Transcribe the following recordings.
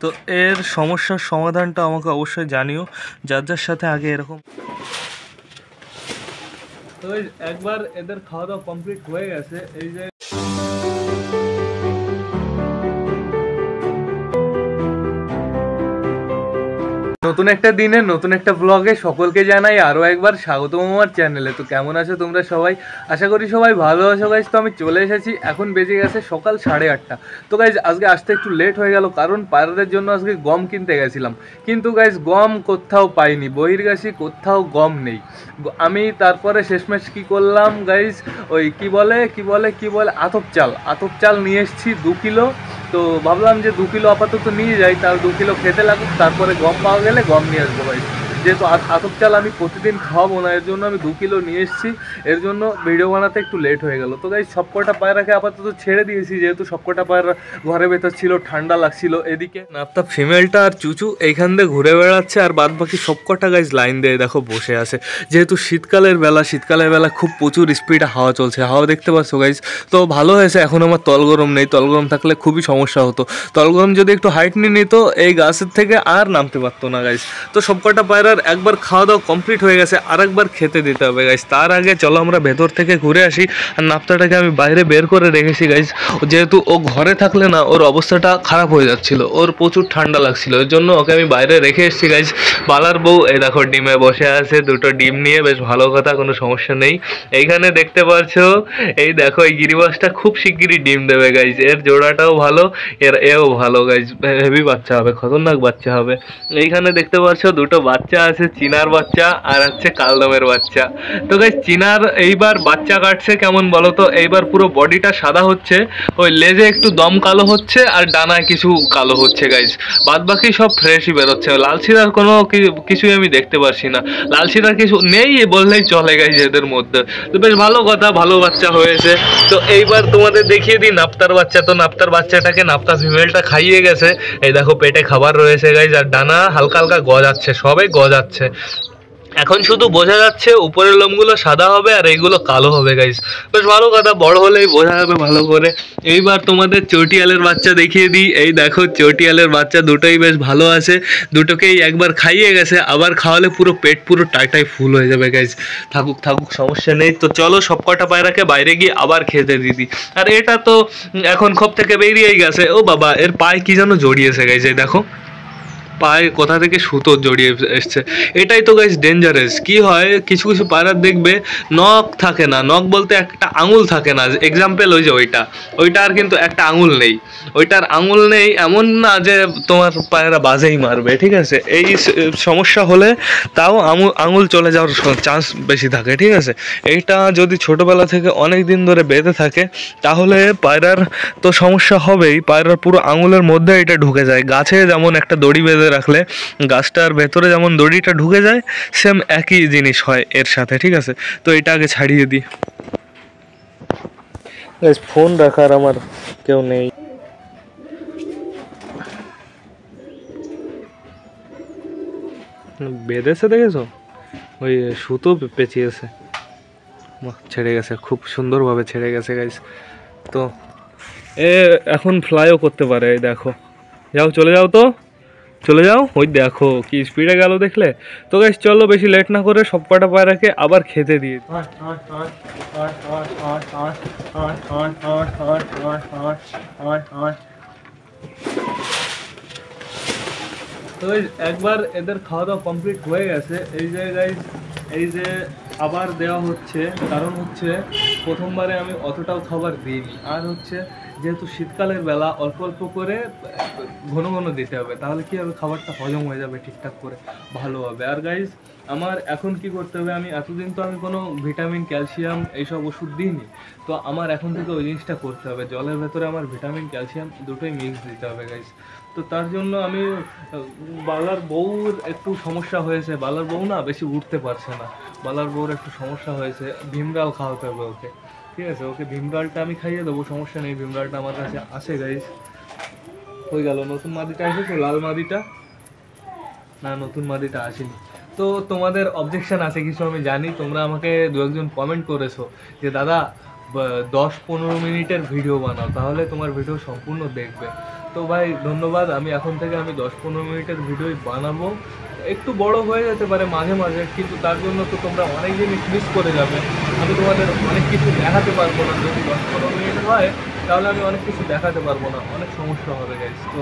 তো এর সমস্যার সমাধানটা আমাকে অবশ্যই জানিও, যার যার সাথে আগে এরকম। তো একবার এদের খাওয়া দাওয়া কমপ্লিট হয়ে গেছে, এই যে নতুন একটা দিনে নতুন একটা ব্লগে সকলকে জানাই আরও একবার স্বাগতম আমার চ্যানেলে। তো কেমন আছো তোমরা সবাই? আশা করি সবাই ভালো আছো গাইজ। তো আমি চলে এসেছি, এখন বেজে গেছে সকাল 8:30। তো গাইজ আজকে আসতে একটু লেট হয়ে গেল, কারণ পায়রাদের জন্য আজকে গম কিনতে গেছিলাম, কিন্তু গাইজ গম কোথাও পাইনি, বহির্গাছি কোথাও গম নেই। আমি তারপরে শেষমেশ কী করলাম গাইজ, ওই কি বলে আতপ চাল নিয়ে এসেছি 2 কিলো। তো ভাবলাম যে 2 কিলো আপাতত নিয়ে যাই, তার 2 কিলো খেতে লাগুক, তারপরে গম পাওয়া গেলে গম নিয়ে আসবো ভাই। যেহেতু আতপ চাল আমি প্রতিদিন খাওয়াবো না, এর জন্য আমি 2 কিলো নিয়ে এসেছি, এর জন্য ভিডিও বানাতে একটু লেট হয়ে গেল। তো গাইস সবকটা পায়রাকে আপাতত ছেড়ে দিয়েছি, যেহেতু সবকটা পায়রা ঘরের ভেতর ছিল, ঠান্ডা লাগছিল। এদিকে নাপ্তা ফিমেলটা আর চুচু এইখান দিয়ে ঘুরে বেড়াচ্ছে, আর বাদ বাকি সবকটা গাইস লাইন দিয়ে দেখো বসে আছে। যেহেতু শীতকালের বেলা খুব প্রচুর স্পিডে হাওয়া চলছে, হাওয়া দেখতে পাচ্ছ গাইস। তো ভালো হয়েছে এখন আমার তল গরম নেই, তল গরম থাকলে খুবই সমস্যা হতো। তল গরম যদি একটু হাইট নিয়ে নিত, এই গাছের থেকে আর নামতে পারতো না গাইস। তো সবকটা পায়রার একবার খাওয়া দাওয়া কমপ্লিট হয়ে গেছে, আর একবার খেতে দিতে হবে গাইস। তার আগে চলো আমরা ভেতর থেকে ঘুরে আসি। আর নাপ্তাটাকে আমি বাইরে বের করে রেখেছি গাইস, যেহেতু ও ঘরে থাকলে না ওর অবস্থাটা খারাপ হয়ে যাচ্ছিল, ওর প্রচুর ঠান্ডা লাগছিল, এর জন্য ওকে আমি বাইরে রেখে এসেছি গাইস। বালার বউ এই দেখো ডিমে বসে আছে, 2টো ডিম নিয়ে, বেশ ভালো কথা, কোনো সমস্যা নেই। এইখানে দেখতে পাচ্ছো, এই দেখো এই গিরিবাসটা খুব শিগগিরই ডিম দেবে গাইস। এর জোড়াটাও ভালো, এও ভালো গাইস, হেভি বাচ্চা হবে, খতরনাক বাচ্চা হবে। এইখানে দেখতে পাচ্ছ 2টো বাচ্চা আছে, চিনার বাচ্চা আর হচ্ছে কালদমের বাচ্চা। তো গাইস চিনার এইবার বাচ্চা কাটছে কেমন বলো তো, এইবার পুরো বডিটা সাদা হচ্ছে, ওই লেজে একটু দম কালো হচ্ছে, আর ডানায় কিছু কালো হচ্ছে গাইস। বাদ বাকি সব ফ্রেশই বেরোচ্ছে, লাল শিরার কোনো কিছুই আমি দেখতে পাচ্ছি না, লাল শিরার কিছু নেই বললেই চলে গাইস এদের মধ্যে। তো বেশ ভালো কথা, ভালো বাচ্চা হয়েছে। তো এইবার তোমাদের দেখিয়ে দিই নাপ্তার বাচ্চা। তো নাপ্তার বাচ্চাটাকে নাপ্তা ফিমেলটা খাইয়ে গেছে, এই দেখো পেটে খাবার রয়েছে গাইস, আর ডানা হালকা হালকা গজাচ্ছে, সবাই গজাচ্ছে। এখন শুধু বোঝা যাচ্ছে উপরের লোমগুলো সাদা হবে আর এইগুলো কালো হবে গাইস। বেশ ভালো কথা, বড় হলেই বোঝা যাবে ভালো করে। এইবার তোমাদের চটিয়ালের বাচ্চা দেখিয়ে দিই। এই দেখো চটিয়ালের বাচ্চা দুটোই বেশ ভালো আছে, দুটোকেই একবার খাইয়ে গেছে, আবার খাওয়ালে পুরো পেট পুরো টাইটাই ফুল হয়ে যাবে গাইস। থাকুক সমস্যা নেই। তো চলো সবকটা পায়রাকে বাইরে গিয়ে আবার খেতে দিদি। আর এটা তো এখন খোপ থেকে বেরিয়েই গেছে। ও বাবা, এর পায়ে কি যেন জড়িয়েছে গাইস, এই দেখো পায়ে কোথা থেকে সুতো জড়িয়ে এসছে। এটাই তো গাইস ডেঞ্জারাস। কি হয় কিছু কিছু পায়রার দেখবে নখ থাকে না, নখ বলতে একটা আঙুল থাকে না। এক্সাম্পল ওই যে ওইটার কিন্তু একটা আঙুল নেই, ওইটার আঙুল নেই এমন না যে তোমার পায়রা বাজেই মারবে, ঠিক আছে। এই সমস্যা হলে তাও আঙুল চলে যাওয়ার চান্স বেশি থাকে, ঠিক আছে। এইটা যদি ছোটবেলা থেকে অনেক দিন ধরে বেঁধে থাকে, তাহলে পায়রার তো সমস্যা হবেই, পায়রার পুরো আঙুলের মধ্যে এটা ঢুকে যায়। গাছে যেমন একটা দড়ি বেঁধে রাখলে গাছটার ভেতরে যেমন দড়িটা ঢুকে যায়, সেম একই জিনিস হয় এর সাথে, ঠিক আছে। তো এটা আগে ছাড়িয়ে দিই। ফোন রাখার আমার কেউ নেই। বেঁধেছে দেখেছো, ওই সুতো পেঁচিয়েছে, ছেড়ে গেছে, খুব সুন্দরভাবে ছেড়ে গেছে গাইস। তো এ এখন ফ্লাইও করতে পারে, এই দেখো। যাও চলে যাও, তো চলে যাও, ওই দেখো কি স্পিডে গেল দেখলে। তো গাইস চলো বেশি লেট না করে সবকটা পায়রাকে আবার খেতে দিয়ে। তো একবার এদের খাওয়া দাওয়া কমপ্লিট হয়ে গেছে, এই যে গাইস এই যে আবার দেওয়া হচ্ছে, কারণ হচ্ছে প্রথমবারে আমি অতটাও খাবার দিইনি, আর হচ্ছে যেহেতু শীতকালের বেলা অল্প অল্প করে ঘন ঘন দিতে হবে, তাহলে কি হবে খাবারটা হজম হয়ে যাবে ঠিকঠাক করে, ভালো হবে। আর গাইস আমার এখন কি করতে হবে, আমি এতদিন তো আমি কোনো ভিটামিন ক্যালসিয়াম এইসব ওষুধ দিইনি, তো আমার এখন থেকে ওই জিনিসটা করতে হবে। জলের ভেতরে আমার ভিটামিন ক্যালসিয়াম দুটোই মিক্স দিতে হবে গাইস। তো তার জন্য আমি বালার বউর একটু সমস্যা হয়েছে, বালার বউ না বেশি উঠতে পারছে না, বালার বউর একটু সমস্যা হয়েছে, ভীমরাল খাওয়াতে হবে ওকে, ঠিক আছে। ওকে ভীমরালটা আমি খাইয়ে দেবো, সমস্যা নেই, ভীমরালটা আমার কাছে আছে গাইস। হয়ে গেল, নতুন মাদিটা এসেছে, লাল মাদিটা না, নতুন মাদিটা আসেনি। তো তোমাদের অবজেকশন আছে কিছু আমি জানি, তোমরা আমাকে 2-1জন কমেন্ট করেছো যে দাদা 10-15 মিনিটের ভিডিও বানাও, তাহলে তোমার ভিডিও সম্পূর্ণ দেখবে। তো ভাই ধন্যবাদ। আমি এখন থেকে 10-15 মিনিটের ভিডিওই বানাবো। একটু বড় হয়ে যেতে পারে মাঝে মাঝে, কিন্তু তার জন্য তো তোমরা অনেক জিনিস মিস করে যাবে। আমি তোমাদের অনেক কিছু দেখাতে পারবো না। যদি 10-15 মিনিট হয় তাহলে আমি অনেক কিছু দেখাতে পারবো না, অনেক সমস্যা হবে গাইস। তো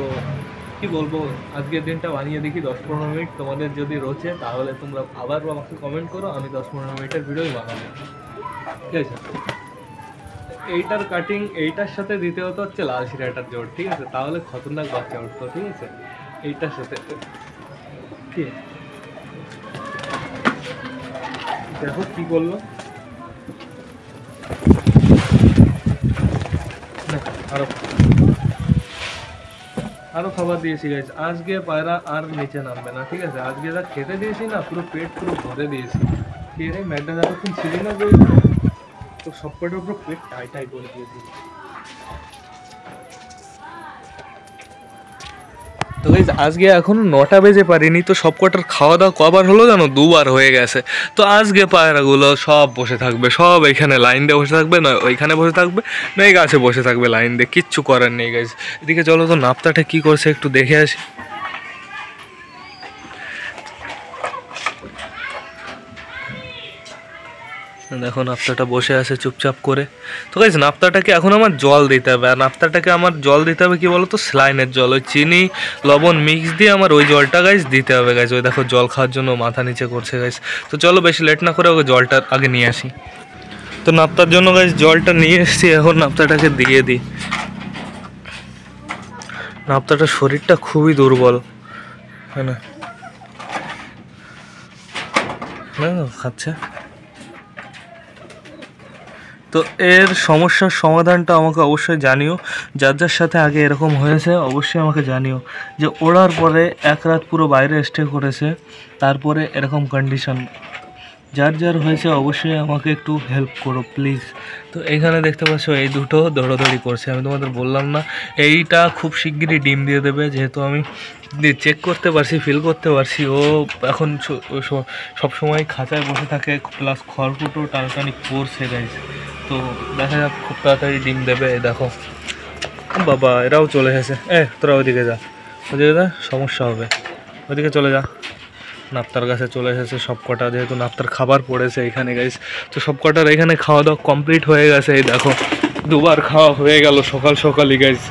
কি বলবো, আজকের দিনটা বানিয়ে দেখি 10-15 মিনিট। তোমাদের যদি রোচে তাহলে তোমরা আবার আমাকে কমেন্ট করো, আমি 10-15 মিনিটের ভিডিওই বানাবো, ঠিক আছে? এইটার কাটিং এইটার সাথে দিতে হতো হচ্ছে লাল শিরাটার জোর, ঠিক আছে? তাহলে খতরনাক বাচ্চা উঠতো, ঠিক আছে? এইটার সাথে কি দেখো কি করলো, আরো আরো খাবার দিয়েছি গাইস। আজকে পায়রা আর নিচে নামবে না, ঠিক আছে? আজকে যা খেতে দিয়েছি না, পুরো পেট পুরো ভরে দিয়েছি। ঠিক আছে, ম্যাটটা যতক্ষণ ছিল না তো সব কটার উপর পেট টাই টাই করে দিয়েছি। তো গাইস আজকে এখনো 9টা বেজে পারিনি, তো সব কটার খাওয়া দাওয়া কবার হলো জানো? 2বার হয়ে গেছে। তো আজকে পায়রাগুলো সব বসে থাকবে, সব এখানে লাইন দিয়ে বসে থাকবে, না ওইখানে বসে থাকবে, না এই গাছে বসে থাকবে লাইন দিয়ে, কিচ্ছু করার নেই গাইস। এদিকে চলো তো নাপ্তাটা কি করছে একটু দেখে আসি। দেখো নাপ্তাটা বসে আছে চুপচাপ করে। তো গাইস নাপ্তাটাকে এখন আমার জল দিতে হবে, আর নাপ্তাটাকে আমার জল দিতে হবে কি বলতো, স্লাইনের জল, ওই চিনি লবণ মিক্স দিয়ে আমার ওই জলটা গাইস দিতে হবে গাইস। ওই দেখো জল খাওয়ার জন্য মাথা নিচে করছে গাইস। তো চলো বেশি লেট না করে ওকে জলটা আগে নিয়ে আসি। তো নাপ্তার জন্য গাইস জলটা নিয়ে এসেছি, এখন নাপ্তাটাকে দিয়ে দিই। নাপ্তাটার শরীরটা খুবই দুর্বল, হ্যাঁ না? খাচ্ছে। তো এর সমস্যার সমাধানটা আমাকে অবশ্যই জানিও, যার যার সাথে আগে এরকম হয়েছে অবশ্যই আমাকে জানিও, যে ওড়ার পরে এক রাত পুরো বাইরে স্টে করেছে, তারপরে এরকম কন্ডিশন। যার যার হয়েছে অবশ্যই আমাকে একটু হেল্প করো প্লিজ। তো এইখানে দেখতে পাচ্ছ এই দুটো দৌড়াদৌড়ি করছে, আমি তোমাদের বললাম না এইটা খুব শিগগিরই ডিম দিয়ে দেবে, যেহেতু আমি চেক করতে পারছি, ফিল করতে পারছি ও এখন সবসময় খাঁচায় বসে থাকে, প্লাস খড়কুটো টানাটানি করছে গাইস। তো দেখা যাক খুব তাড়াতাড়ি ডিম দেবে। দেখো বাবা এরাও চলে এসেছে, তোরা ওইদিকে যা, ওইদিকে যা, সমস্যা হবে, ওইদিকে চলে যা। নাপ্তার কাছে চলে এসেছে সব কটা, যেহেতু নাপ্তার খাবার পড়েছে এখানে গাইস। তো সব কটার এখানে খাওয়া দাওয়া কমপ্লিট হয়ে গেছে, এই দেখো 2বার খাওয়া হয়ে গেল সকাল সকালই গাইস।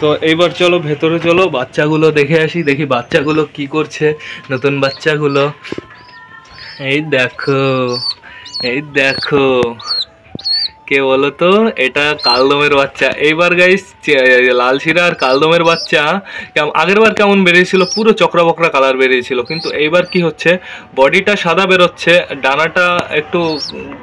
তো এইবার চলো ভেতরে চলো, বাচ্চাগুলো দেখে আসি, দেখি বাচ্চাগুলো কি করছে, নতুন বাচ্চাগুলো। এই দেখো, এই দেখো, কে বলো তো? এটা কালদমের বাচ্চা। এইবার গাইস লাল শিরা আর কালদমের বাচ্চা আগের বার কেমন বেরিয়েছিল, পুরো চক্রা বকরা কালার বেরিয়েছিল, কিন্তু এইবার কি হচ্ছে, বডিটা সাদা বেরোচ্ছে, ডানাটা একটু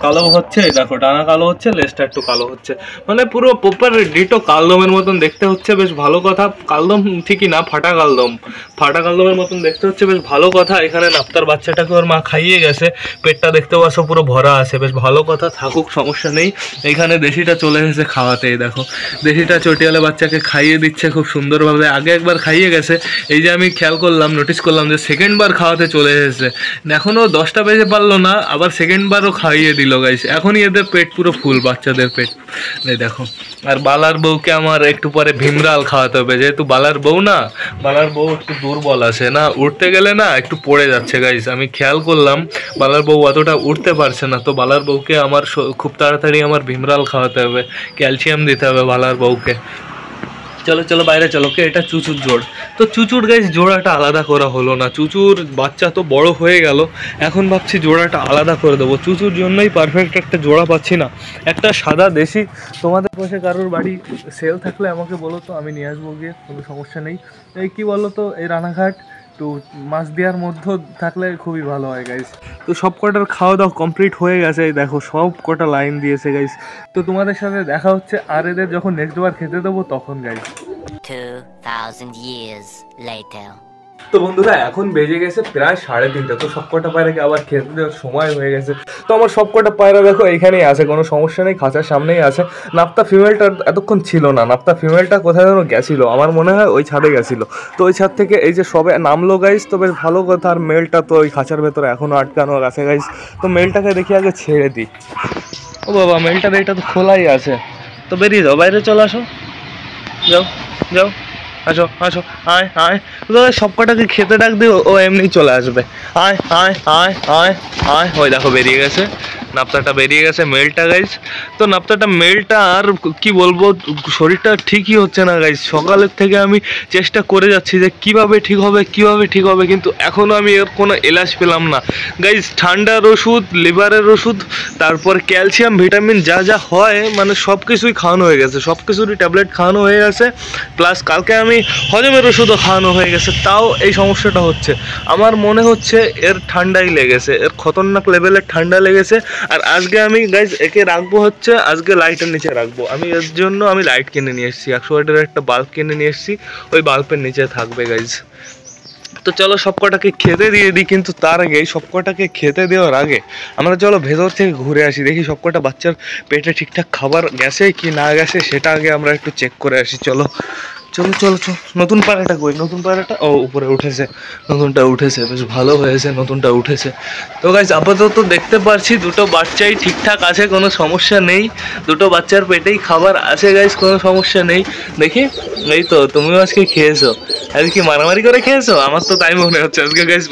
কালো হচ্ছে, দেখো ডানা কালো হচ্ছে, লেজটা একটু কালো হচ্ছে, মানে পুরো প্রপার ডিটো কালদমের মতন দেখতে হচ্ছে, বেশ ভালো কথা। কালদম ঠিকই না, ফাটা কালদম, ফাটা কালদমের মতন দেখতে হচ্ছে, বেশ ভালো কথা। এখানে নাপ্তার বাচ্চাটাকে ওর মা খাইয়ে গেছে, পেটটা দেখতে পাচ্ছ পুরো ভরা আছে, বেশ ভালো কথা, থাকুক সমস্যা নেই। এইখানে দেশিটা চলে এসেছে খাওয়াতে, দেখো দেশিটা চটিয়ালে বাচ্চাকে খাইয়ে দিচ্ছে খুব সুন্দরভাবে। আগে একবার খাইয়ে গেছে, এই যে আমি খেয়াল করলাম, নোটিস করলাম যে সেকেন্ডবার খাওয়াতে চলে এসেছে। এখনও 10টা বেজে পারলো না, আবার সেকেন্ডবারও খাইয়ে দিল গাইস। এখনই এদের পেট পুরো ফুল, বাচ্চাদের পেট, এই দেখো। আর বালার বউকে আমার একটু পরে ভীমরাল খাওয়াতে হবে, যেহেতু বালার বউ না, বালার বউ একটু দুর্বল আছে না, উঠতে গেলে না একটু পড়ে যাচ্ছে গাইস। আমি খেয়াল করলাম বালার বউ অতটা উঠতে পারছে না, তো বালার বউকে আমার খুব তাড়াতাড়ি আমার ভীমরাল খাওয়াতে হবে, ক্যালসিয়াম দিতে হবে বালার বউকে। চলো চলো বাইরে চলো। কে এটা? চুচুর জোড়। তো চুচুর গাইস জোড়াটা আলাদা করা হলো না, চুচুর বাচ্চা তো বড় হয়ে গেল, এখন ভাবছি জোড়াটা আলাদা করে দেবো। চুচুর জন্যই পারফেক্ট একটা জোড়া পাচ্ছি না, একটা সাদা দেশি। তোমাদের পাশে কারোর বাড়ি সেল থাকলে আমাকে বলো তো, আমি নিয়ে আসবো গিয়ে, কোনো সমস্যা নেই। এই কী বলো তো, এই রানাঘাট একটু মাছ দেওয়ার মধ্যে থাকলে খুবই ভালো হয় গাইস। তো সব কটার খাওয়া দাওয়া কমপ্লিট হয়ে গেছে, এই দেখো সব কটা লাইন দিয়েছে গাইস। তো তোমাদের সাথে দেখা হচ্ছে আর এদের যখন নেক্সট বার খেতে দেবো তখন গাইস। 2000 years later. তো বন্ধুরা এখন বেজে গেছে প্রায় 3:30, তো সব কটা পায়রাকে আবার খেতে দেওয়ার সময় হয়ে গেছে। তো আমার সব কটা পায়রা দেখো এইখানেই আছে, কোনো সমস্যা নেই, খাঁচার সামনেই আছে। নাপ্তা ফিমেলটা এতক্ষণ ছিল না, নাপ্তা ফিমেলটা কোথায় যেন গেছিলো, আমার মনে হয় ওই ছাদে গেছিলো। তো ওই ছাদ থেকে এই যে সবে নামলো গাইস, তো বেশ ভালো কথা। আর মেলটা তো ওই খাঁচার ভেতরে এখনও আটকানো আছে গাইস। তো মেলটাকে দেখি আগে ছেড়ে দিই। ও বাবা, মেলটার এটা তো খোলাই আছে। তো বেরিয়ে যাও, বাইরে চলে আসো, যাও যাও, আসো আসো, আয় আয়। তো সব কটাকে খেতে ডাক দিও, ও এমনি চলে আসবে। আয় আয় আয় আয় আয়, ওই দেখো বেরিয়ে গেছে, নাপ্তাটা বেরিয়ে গেছে, মেলটা গাইস। তো নাপ্তাটা মেলটা আর কি বলবো, শরীরটা ঠিকই হচ্ছে না গাইস। সকালের থেকে আমি চেষ্টা করে যাচ্ছি যে কিভাবে ঠিক হবে, কিভাবে ঠিক হবে, কিন্তু এখনও আমি এর কোনো এলাজ পেলাম না গাইস। ঠান্ডার ওষুধ, লিভারের ওষুধ, তারপর ক্যালসিয়াম, ভিটামিন যা যা হয় মানে সব কিছুই খাওয়ানো হয়ে গেছে, সব কিছুরই ট্যাবলেট খাওয়ানো হয়ে গেছে, প্লাস কালকে আমি হজমের ওষুধও খাওয়ানো হয়ে গেছে, তাও এই সমস্যাটা হচ্ছে। আমার মনে হচ্ছে এর ঠান্ডাই লেগেছে, এর খতরনাক লেভেলের ঠান্ডা লেগেছে। আর আজকে আমি গাইজ একে রাখবো হচ্ছে, আজকে লাইটের নিচে রাখবো আমি, এর জন্য আমি লাইট কিনে নিয়ে এসেছি, 100 ওয়াটের একটা বাল্ব কিনে নিয়ে এসেছি, ওই বাল্বের নিচে থাকবে গাইজ। তো চলো সব কটাকে খেতে দিয়ে দিই, কিন্তু তার আগে সব কটাকে খেতে দেওয়ার আগে আমরা চলো ভেতর থেকে ঘুরে আসি, দেখি সব কটা বাচ্চার পেটে ঠিকঠাক খাবার গেছে কি না গেছে, সেটা আগে আমরা একটু চেক করে আসি। চলো চলো চলো চলো। নতুন পায়রাটা কই, নতুন পায়রাটা ও উপরে উঠেছে, নতুনটা উঠেছে, বেশ ভালো হয়েছে, নতুনটা উঠেছে। তো গাইস আপাতত দেখতে পাচ্ছি দুটো বাচ্চাই ঠিকঠাক আছে, কোনো সমস্যা নেই, দুটো বাচ্চার পেটেই খাবার আছে গাইস, কোনো সমস্যা নেই। দেখি, এই তো তুমিও আজকে খেয়েছো, আজকে কি মারামারি করে খেয়েছো? আমার তো তাই মনে হচ্ছে আজকে গাইস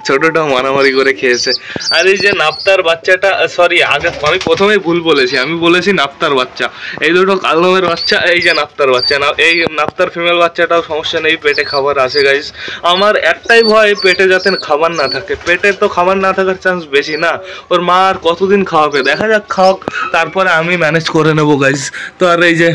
ছোটটাও মারামারি করে খেয়েছে। আর এই যে নাপ্তার বাচ্চাটা, সরি আগে আমি প্রথমেই ভুল বলেছি, আমি বলেছি নাপ্তার বাচ্চা, এই দুটো কালমের বাচ্চা, এই যে নাপ্তার বাচ্চা না, এই নাপ্তার ফিমেল বাচ্চাটাও সমস্যা নেই, পেটে খাবার আছে গাইস। আমার একটাই ভয় পেটে যাতে খাবার না থাকে, পেটে তো খাবার না থাকার চান্স বেশি না, ওর মা আর কতদিন খাওয়াবে, দেখা যাক খাওয়াক, তারপরে আমি ম্যানেজ করে নেবো গাইস। তো আর এই যে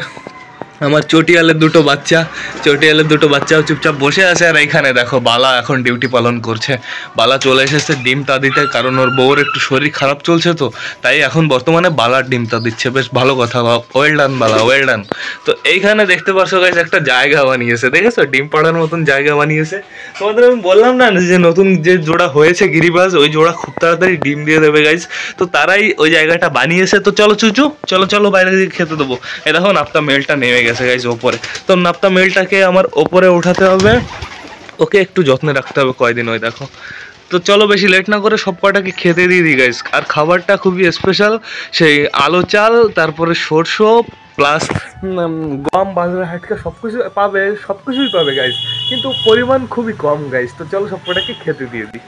আমার চটিয়ালের দুটো বাচ্চা, চটিয়ালের দুটো বাচ্চাও চুপচাপ বসে আছে। আর এইখানে দেখো বালা এখন ডিউটি পালন করছে, বালা চলে এসেছে ডিমটা দিতে, কারণ ওর বউর একটু শরীর খারাপ চলছে, তো তাই এখন বর্তমানে বালার ডিমটা দিচ্ছে, বেশ ভালো কথা, ওয়েল ডান বালা, ওয়েল ডান। তো এইখানে দেখতে পাচ্ছ গাইস একটা জায়গা বানিয়েছে, দেখেছো ডিম পাড়ার মতন জায়গা বানিয়েছে। তোমাদের আমি বললাম না যে নতুন যে জোড়া হয়েছে গিরিবাজ, ওই জোড়া খুব তাড়াতাড়ি ডিম দিয়ে দেবে গাইস, তো তারাই ওই জায়গাটা বানিয়েছে। তো চলো চুচু, চলো চলো বাইরে দিকে খেতে দেবো। এই দেখো নাপ্তা মেলটা নেমে গেছে গাইস ওপরে, তো নাপ্তা মেলটাকে আমার ওপরে উঠাতে হবে, ওকে একটু যত্নে রাখতে হবে কয়দিন, ওই দেখো। তো চলো বেশি লেট না করে সব কটাকে খেতে দিয়ে দিই গাইস। আর খাবারটা খুবই স্পেশাল, সেই আলো চাল, তারপরে সরষে প্লাস গম, বাজরা, হাটকা সব কিছু পাবে, সব কিছুই পাবে গাইস, কিন্তু পরিমাণ খুবই কম গাইস। তো চলো সব কটাকে খেতে দিয়ে দিই।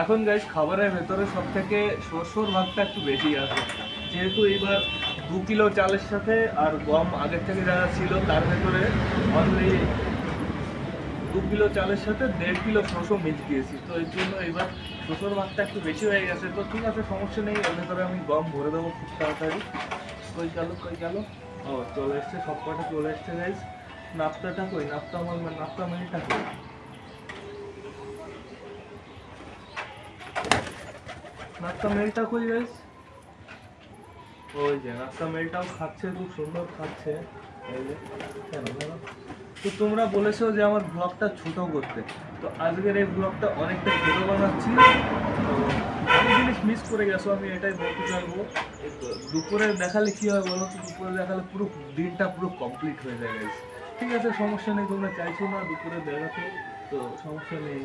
এখন গাইস খাবারের ভেতরে সব থেকে সরষের ভাগটা একটু বেশি আছে, যেহেতু এবার 2 কিলো চালের সাথে আর গম আগের থেকে যারা ছিল তার ভেতরে অনলি 2 কিলো চালের সাথে 1.5 কিলো সরষে মিক্স দিয়েছি, তো এই জন্য এবার সরষের ভাগটা একটু বেশি হয়ে গেছে। তো ঠিক আছে, সমস্যা নেই, এর ভেতরে আমি গম ভরে দেবো খুব তাড়াতাড়ি। কই গেল, ও চলে এসছে, সব কটা চলে এসছে গাইস। নাপ্তাটা কই, নাপ্তা মিলটা কই, নাস্তা মেলটা কই গাইস, ওই যে নাস্তা মেলটাও খাচ্ছে, খুব সুন্দর খাচ্ছে, এই যে কেন। তো তোমরা বলেছো যে আমার ব্লগটা ছোট করতে, তো আজকের এই ব্লগটা অনেকটা ছোট বানাচ্ছি, তো অনেক জিনিস মিস করে গেছো, আমি এটাই বলতে চাইবো। দুপুরে দেখালে কি হয় বলো তো, দুপুরে দেখালে পুরো দিনটা পুরো কমপ্লিট হয়ে যায় গাইস। ঠিক আছে, সমস্যা নেই, তোমরা চাইছো না দুপুরে দেখাতে, তো সমস্যা নেই।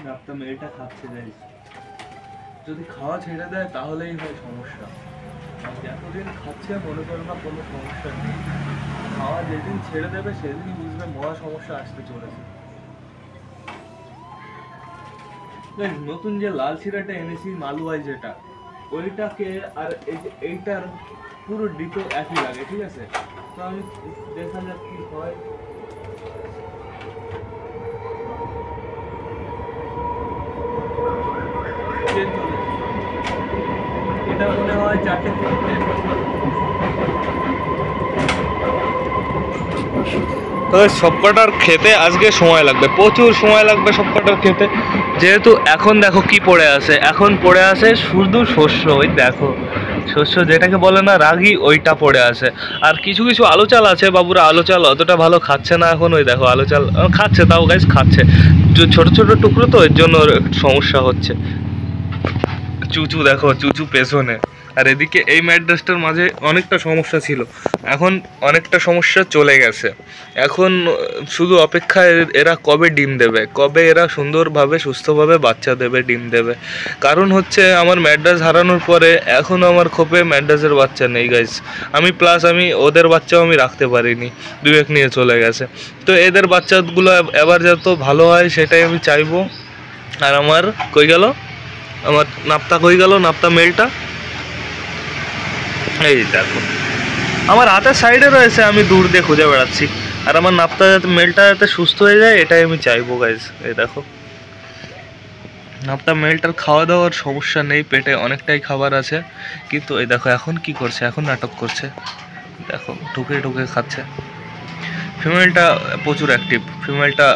নাপ্তা মেয়েটা খাচ্ছে গাইস, যদি খাওয়া ছেড়ে দেয় তাহলেই হয় সমস্যা, এতদিন খাচ্ছে মনে করো না কোনো সমস্যা নেই, খাওয়া যেদিন ছেড়ে দেবে সেদিনই বুঝবে মহা সমস্যা আসতে চলেছে। নতুন যে লাল চিরাটা এনেছি মালুয়াই যেটা, ওইটাকে আর এই যে এইটার পুরো ডিটো একই লাগে, ঠিক আছে। তো আমি দেখা যাক কি হয়। এটা মনে হয় 4টে 3টে। তবে সবকটার খেতে আজকে সময় লাগবে, প্রচুর সময় লাগবে সবকটার খেতে, যেহেতু এখন দেখো কি পড়ে আছে, এখন পড়ে আছে শুধু শস্য, ওই দেখো শস্য যেটাকে বলে না রাগি, ওইটা পড়ে আছে। আর কিছু কিছু আলু চাল আছে, বাবুরা আলু চাল অতটা ভালো খাচ্ছে না এখন। ওই দেখো আলু চাল খাচ্ছে, তাও গাইস খাচ্ছে, ছোট ছোট টুকরো তো এর জন্য ওর একটু সমস্যা হচ্ছে। চুচু দেখো, চুচু পেছনে। আর এদিকে এই ম্যাড্রাসটার মাঝে অনেকটা সমস্যা ছিল, এখন অনেকটা সমস্যা চলে গেছে। এখন শুধু অপেক্ষায় এরা কবে ডিম দেবে, কবে এরা সুন্দরভাবে সুস্থভাবে বাচ্চা দেবে, ডিম দেবে। কারণ হচ্ছে আমার ম্যাড্রাস হারানোর পরে এখন আমার খোপে ম্যাড্রাসের বাচ্চা নেই গাইস। আমি ওদের বাচ্চাও আমি রাখতে পারিনি, দুই এক নিয়ে চলে গেছে। তো এদের বাচ্চাগুলো এবার যত ভালো হয় সেটাই আমি চাইবো। আর আমার কই গেল, আমার নাপ্তা কই গেল, নাপ্তা মেলটা এই দেখো আমার হাতের সাইডে রয়েছে, আমি দূর দিয়ে খুঁজে বেড়াচ্ছি। আর আমার নাপ্তা যাতে মেলটা যাতে সুস্থ হয়ে যায় এটাই আমি চাইবো গাইজ। এই দেখো নাপ্তা মেলটার খাওয়া দাওয়ার সমস্যা নেই, পেটে অনেকটাই খাবার আছে, কিন্তু এই দেখো এখন কি করছে, এখন নাটক করছে, দেখো ঢুকে ঢুকে খাচ্ছে। ফিমেলটা প্রচুর অ্যাক্টিভ, ফিমেলটা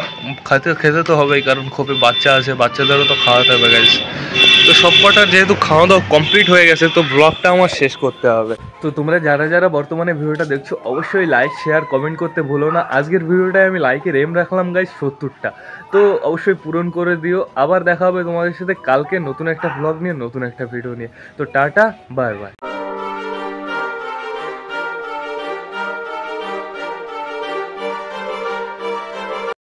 খেতে তো হবেই, কারণ খোপে বাচ্চা আছে, বাচ্চাদেরও তো খাওয়াতে হবে গাইজ। তো সব কটা যেহেতু খাওয়া দাওয়া কমপ্লিট হয়ে গেছে, তো ব্লগটা আমার শেষ করতে হবে। তো তোমরা যারা যারা বর্তমানে ভিডিওটা দেখছো অবশ্যই লাইক শেয়ার কমেন্ট করতে ভুলো না। আজকের ভিডিওটায় আমি লাইকের এম রাখলাম গাইজ 70টা, তো অবশ্যই পূরণ করে দিও। আবার দেখা হবে তোমাদের সাথে কালকে নতুন একটা ব্লগ নিয়ে, নতুন একটা ভিডিও নিয়ে। তো টাটা, বাই বাই।